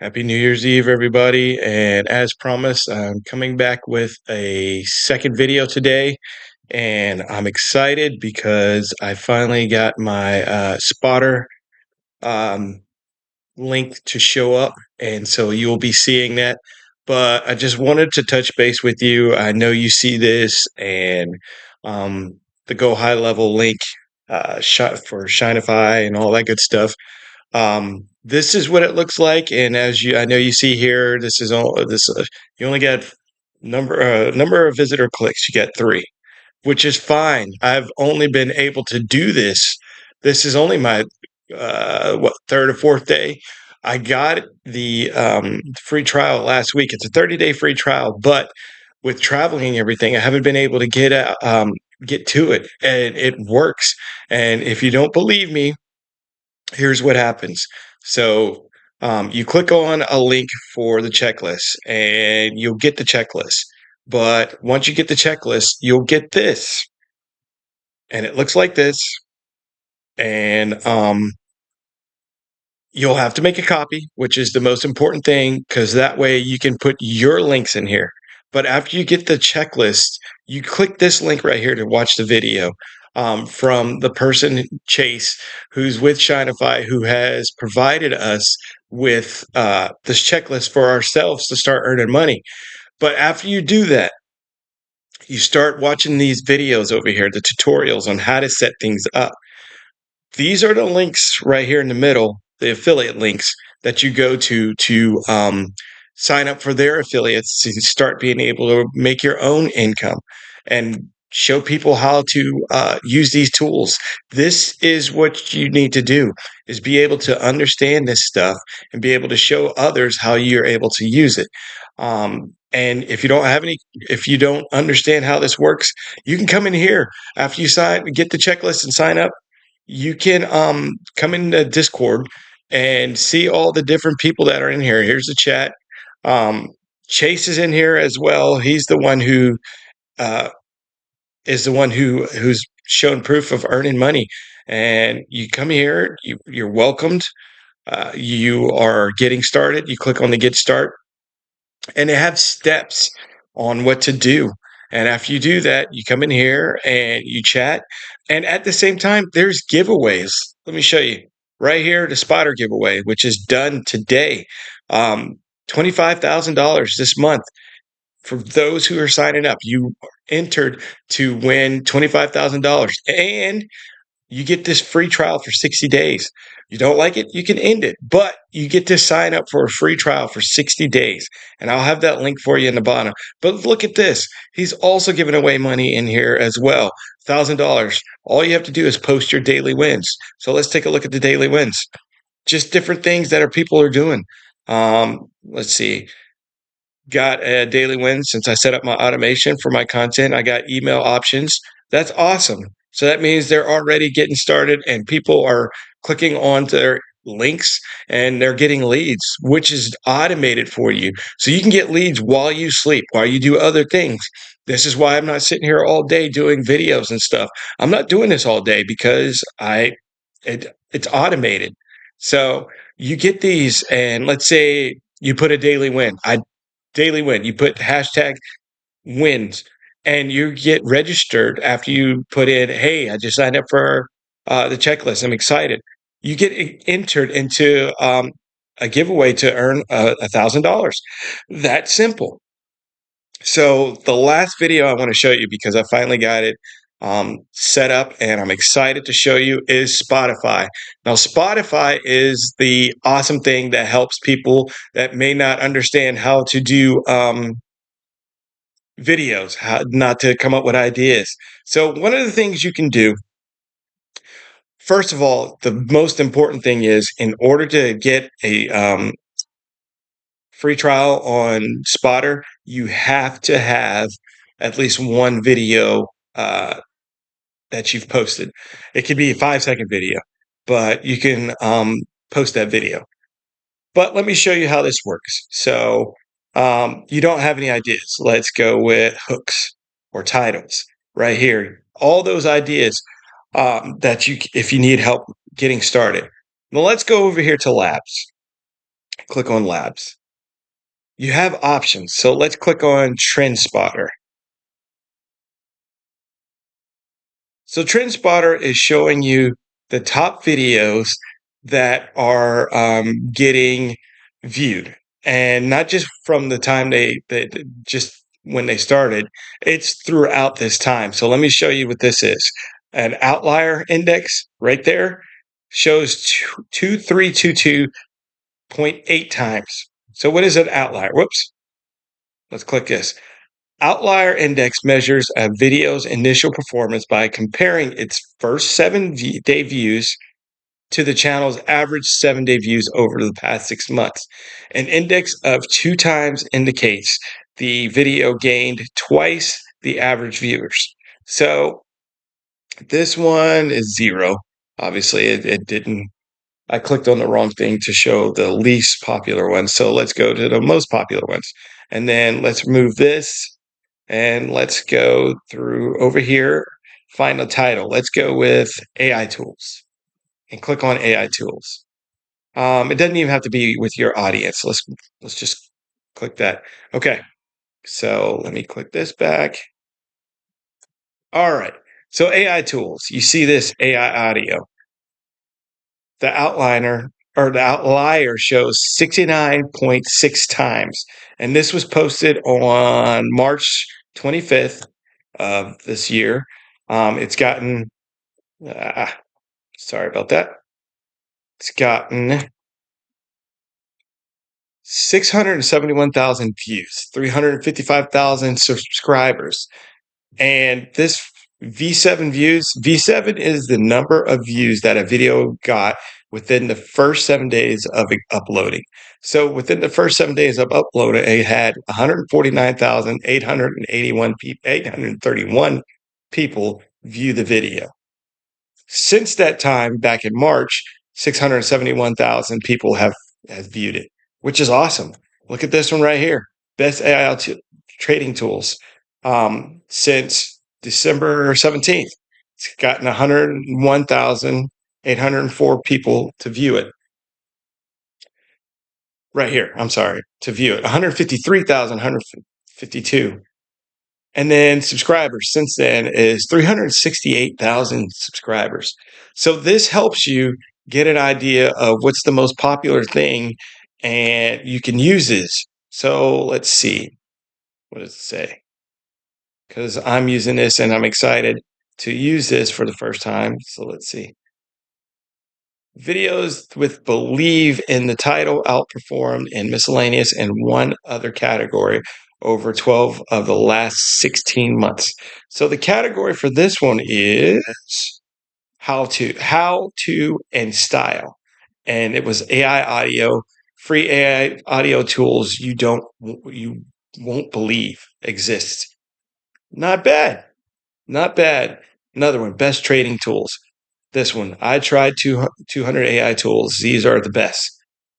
Happy New Year's Eve, everybody. And as promised, I'm coming back with a second video today. And I'm excited because I finally got my spotter um, link to show up. And so you'll be seeing that. But I just wanted to touch base with you. I know you see this and the Go High Level link shot for Shinify and all that good stuff. This is what it looks like, and I know you see here, this is all this. You only get number of visitor clicks. You get three, which is fine. I've only been able to do this. This is only my third or fourth day. I got the free trial last week. It's a 30-day free trial, but with traveling and everything, I haven't been able to get to it, and it works. And if you don't believe me, here's what happens. So you click on a link for the checklist and you'll get the checklist. But once you get the checklist, you'll get this. And it looks like this. And you'll have to make a copy, which is the most important thing, because that way you can put your links in here. But after you get the checklist, you click this link right here to watch the video from the person, Chase, who's with Shinify, who has provided us with this checklist for ourselves to start earning money. But after you do that, you start watching these videos over here, the tutorials on how to set things up. These are the links right here in the middle, the affiliate links that you go to sign up for their affiliates to start being able to make your own income and show people how to use these tools. This is what you need to do, is be able to understand this stuff and be able to show others how you're able to use it. And if you don't understand how this works, you can come in here after you get the checklist and sign up. You can come into Discord and see all the different people that are in here. Here's the chat. Um, Chase is in here as well. He's the one who uh, who's shown proof of earning money. And you come here, you're welcomed. You are getting started. You click on the Get Start, and they have steps on what to do. And after you do that, you come in here and you chat. And at the same time, there's giveaways. Let me show you right here, the spotter giveaway, which is done today. $25,000 this month. For those who are signing up, you entered to win $25,000. And you get this free trial for 60 days. You don't like it, you can end it, but you get to sign up for a free trial for 60 days. And I'll have that link for you in the bottom. But look at this. He's also giving away money in here as well. $1,000. All you have to do is post your daily wins. So let's take a look at the daily wins. Just different things that people are doing. Let's see. Got a daily win since I set up my automation for my content. I got email options. That's awesome. So that means they're already getting started and people are clicking on their links and they're getting leads, which is automated for you. So you can get leads while you sleep, while you do other things. This is why I'm not sitting here all day doing videos and stuff. I'm not doing this all day because it's automated. So you get these, and let's say you put a daily win. Daily win. You put hashtag wins and you get registered after you put in, hey, I just signed up for the checklist. I'm excited. You get entered into a giveaway to earn $1,000. That's simple. So the last video I want to show you, because I finally got it set up and I'm excited to show you, is Spotify. Now, Spotify is the awesome thing that helps people that may not understand how to do videos, how not to come up with ideas. So one of the things you can do, first of all, the most important thing is, in order to get a free trial on Spotter, you have to have at least one video that you've posted. It could be a 5-second video, but you can post that video. But let me show you how this works. So you don't have any ideas. Let's go with hooks or titles right here. All those ideas if you need help getting started. Well, let's go over here to labs. Click on labs. You have options. So let's click on Trend Spotter. So Trend Spotter is showing you the top videos that are getting viewed, and not just from the time they just when they started. It's throughout this time. So let me show you what this is. An outlier index right there shows 2322.8 times. So what is an outlier? Whoops. Let's click this. Outlier index measures a video's initial performance by comparing its first 7-day views to the channel's average 7-day views over the past 6 months. An index of 2 times indicates the video gained twice the average viewers. So this one is 0. Obviously, it didn't. I clicked on the wrong thing to show the least popular ones. So let's go to the most popular ones. And then let's move this and let's go through over here, find a title. Let's go with AI tools and click on AI tools. It doesn't even have to be with your audience. Let's just click that. Okay. So let me click this back. All right. So AI tools. You see this AI audio. The outliner or the outlier shows 69.6 times. And this was posted on March 25th of this year. It's gotten, sorry about that. It's gotten 671,000 views, 355,000 subscribers. And this V7 is the number of views that a video got within the first 7 days of uploading. So within the first 7 days of uploading, it had 831 people view the video. Since that time, back in March, 671,000 people have viewed it, which is awesome. Look at this one right here. Best AI trading tools since December 17th. It's gotten 101,804 people to view it. Right here, I'm sorry, to view it. 153,152. And then subscribers since then is 368,000 subscribers. So this helps you get an idea of what's the most popular thing, and you can use this. So let's see. What does it say? Because I'm using this and I'm excited to use this for the first time. So let's see. Videos with believe in the title outperformed in miscellaneous and one other category over 12 of the last 16 months. So the category for this one is how to and style. And it was AI audio, free AI audio tools you won't believe exist. Not bad. Not bad. Another one, best trading tools. This one, I tried 200 AI tools. These are the best.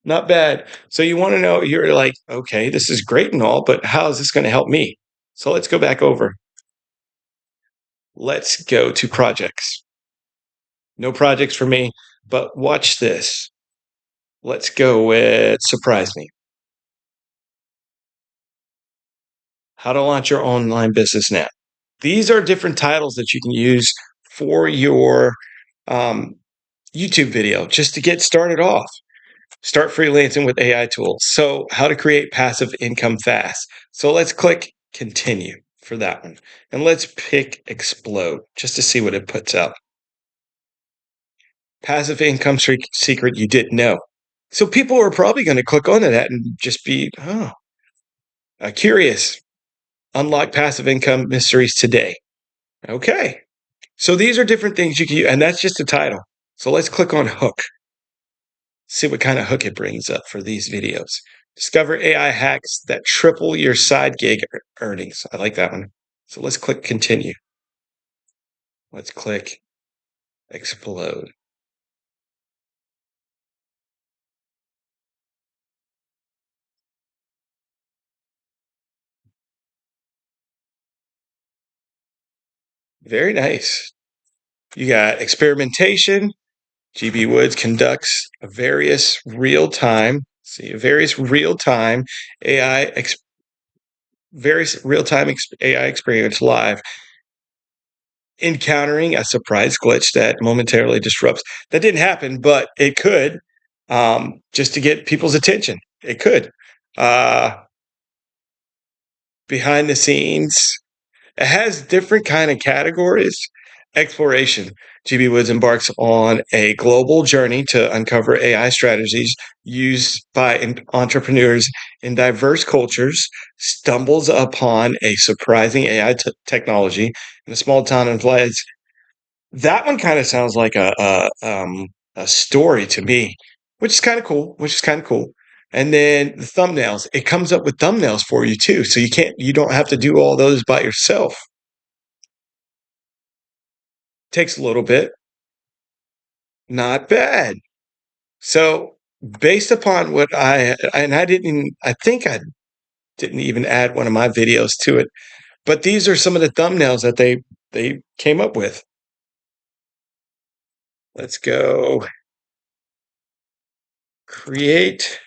Not bad. So you want to know, you're like, okay, this is great and all, but how is this going to help me? So let's go back over. Let's go to projects. No projects for me, but watch this. Let's go with surprise me. How to launch your online business now. These are different titles that you can use for your um, YouTube video just to get started off. Start freelancing with AI tools. So, how to create passive income fast. So, let's click continue for that one. And let's pick explode just to see what it puts out. Passive income secret you didn't know. So, people are probably going to click onto that and just be, curious. Unlock passive income mysteries today. Okay. So, these are different things you can use, and that's just a title. So, let's click on hook. See what kind of hook it brings up for these videos. Discover AI hacks that triple your side gig earnings. I like that one. So let's click continue. Let's click explode. Very nice. You got experimentation. GB Woods conducts various real-time See, various real-time AI, various real-time AI experience live, encountering a surprise glitch that momentarily disrupts. That didn't happen, but it could, just to get people's attention. It could. Uh, behind the scenes, it has different kind of categories. Exploration. GB Woods embarks on a global journey to uncover AI strategies used by entrepreneurs in diverse cultures, stumbles upon a surprising AI technology in a small town in Vlad's. That one kind of sounds like a story to me, which is kind of cool. Which is kind of cool. And then the thumbnails. It comes up with thumbnails for you too, so you don't have to do all those by yourself. Takes a little bit. Not bad. So based upon what I think I didn't even add one of my videos to it, but these are some of the thumbnails that they came up with. Let's go create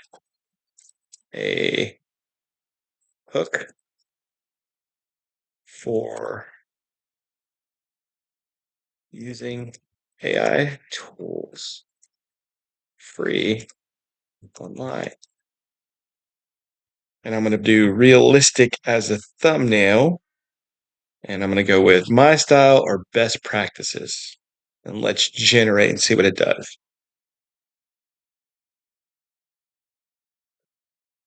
a hook for using AI tools free online. And I'm going to do realistic as a thumbnail. And I'm going to go with my style or best practices. And let's generate and see what it does.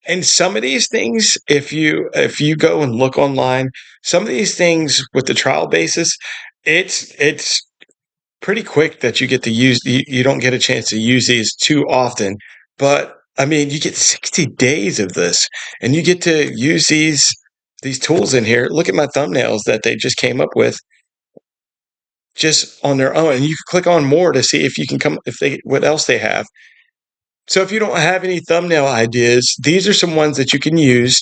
And some of these things, if you go and look online, some of these things with the trial basis, it's pretty quick that you get to use. You don't get a chance to use these too often, but I mean, you get 60 days of this, and you get to use these tools in here. Look at my thumbnails that they just came up with just on their own, and you can click on more to see if you can come if they what else they have. So if you don't have any thumbnail ideas, these are some ones that you can use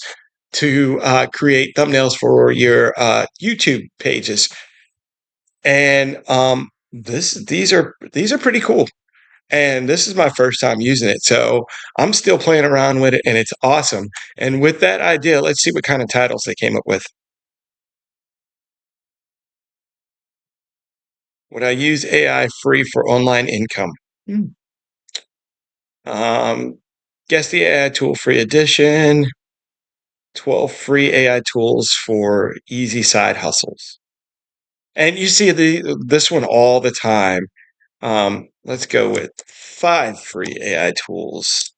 to create thumbnails for your YouTube pages. And these are pretty cool. And this is my first time using it, so I'm still playing around with it, and it's awesome. And with that idea, let's see what kind of titles they came up with. Would I use AI free for online income? Hmm. Um, Guess the AI tool free edition. 12 free AI tools for easy side hustles. And you see this one all the time. Let's go with 5 free AI tools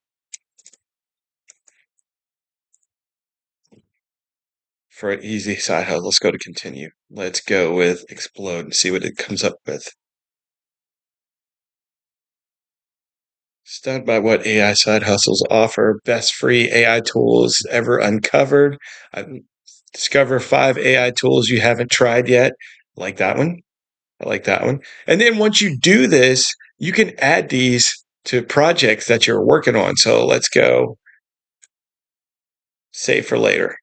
for an easy side hustle. Let's go to continue. Let's go with explode and see what it comes up with. Stunned by what AI side hustles offer. Best free AI tools ever uncovered. I discover 5 AI tools you haven't tried yet. Like that one. I like that one. And then once you do this, you can add these to projects that you're working on. So let's go save for later.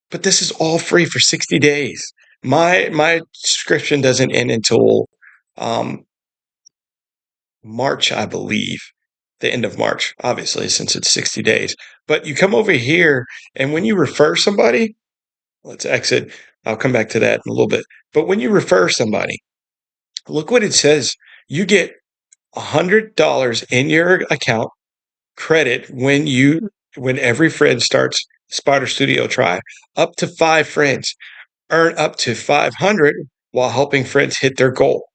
But this is all free for 60 days. My subscription doesn't end until um, March, I believe, the end of March, obviously, since it's 60 days. But you come over here, and when you refer somebody, let's exit. I'll come back to that in a little bit. But when you refer somebody, look what it says. You get $100 in your account credit when every friend starts Spider Studio Try. Up to 5 friends earn up to 500 while helping friends hit their goal.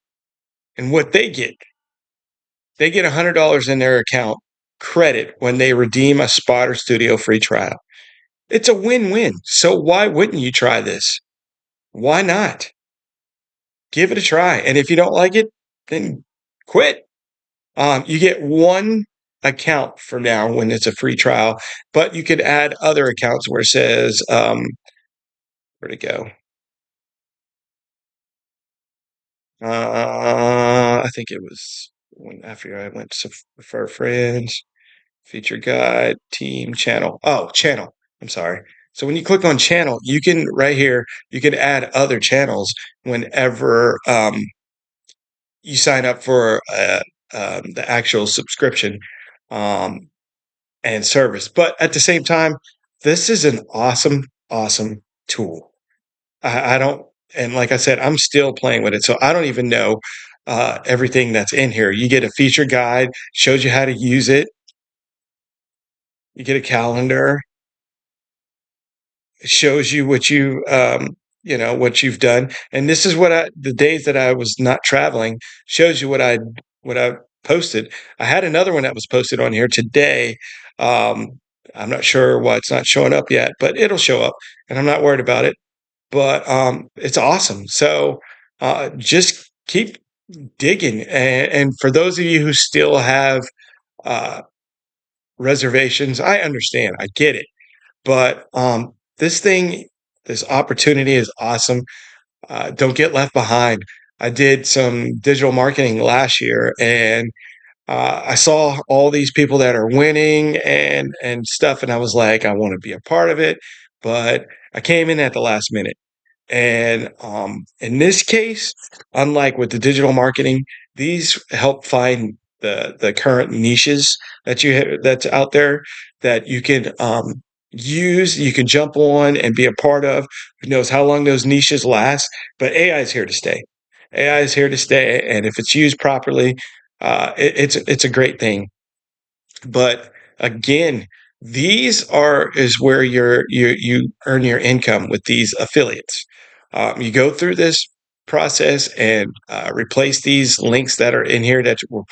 And what they get $100 in their account credit when they redeem a Spotter Studio free trial. It's a win-win. So why wouldn't you try this? Why not? Give it a try. And if you don't like it, then quit. You get one account for now when it's a free trial, but you could add other accounts where it says, where'd it go? I think it was when after I went to refer friends, feature guide, team, channel. Oh, channel. I'm sorry. So when you click on channel, you can right here, you can add other channels whenever you sign up for the actual subscription. Um, and service. But at the same time, this is an awesome, awesome tool. I don't, and like I said, I'm still playing with it, so I don't even know everything that's in here. You get a feature guide, shows you how to use it. You get a calendar, shows you what what you've done. And this is what the days that I was not traveling shows you what I posted. I had another one that was posted on here today. Um, I'm not sure why it's not showing up yet, but it'll show up, and I'm not worried about it. But it's awesome. So just keep digging. And for those of you who still have uh, reservations, I understand. I get it. But this thing, this opportunity is awesome. Don't get left behind. I did some digital marketing last year, and I saw all these people that are winning and stuff, and I was like, I want to be a part of it, but I came in at the last minute. And in this case, unlike with the digital marketing, these help find the current niches that's out there that you can use, you can jump on and be a part of. Who knows how long those niches last? But AI is here to stay. AI is here to stay, and if it's used properly, it's a great thing. But again, these are is where you earn your income with these affiliates. You go through this process and replace these links that are in here that were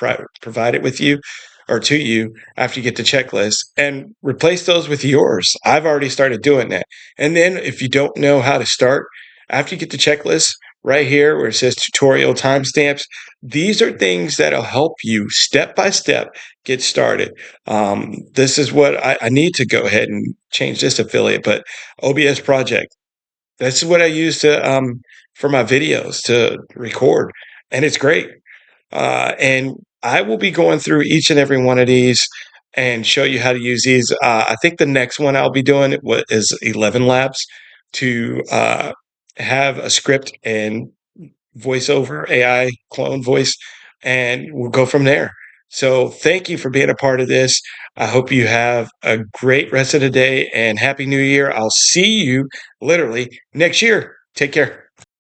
provided with you or to you after you get the checklist, and replace those with yours. I've already started doing that. And then if you don't know how to start, after you get the checklist, right here where it says tutorial timestamps, these are things that'll help you step by step get started. This is what I need to go ahead and change this affiliate, but OBS project. This is what I use to for my videos to record, and it's great. And I will be going through each and every one of these and show you how to use these. I think the next one I'll be doing is 11 Labs to have a script and voiceover AI clone voice, and we'll go from there. So thank you for being a part of this. I hope you have a great rest of the day and happy new year. I'll see you literally next year. Take care.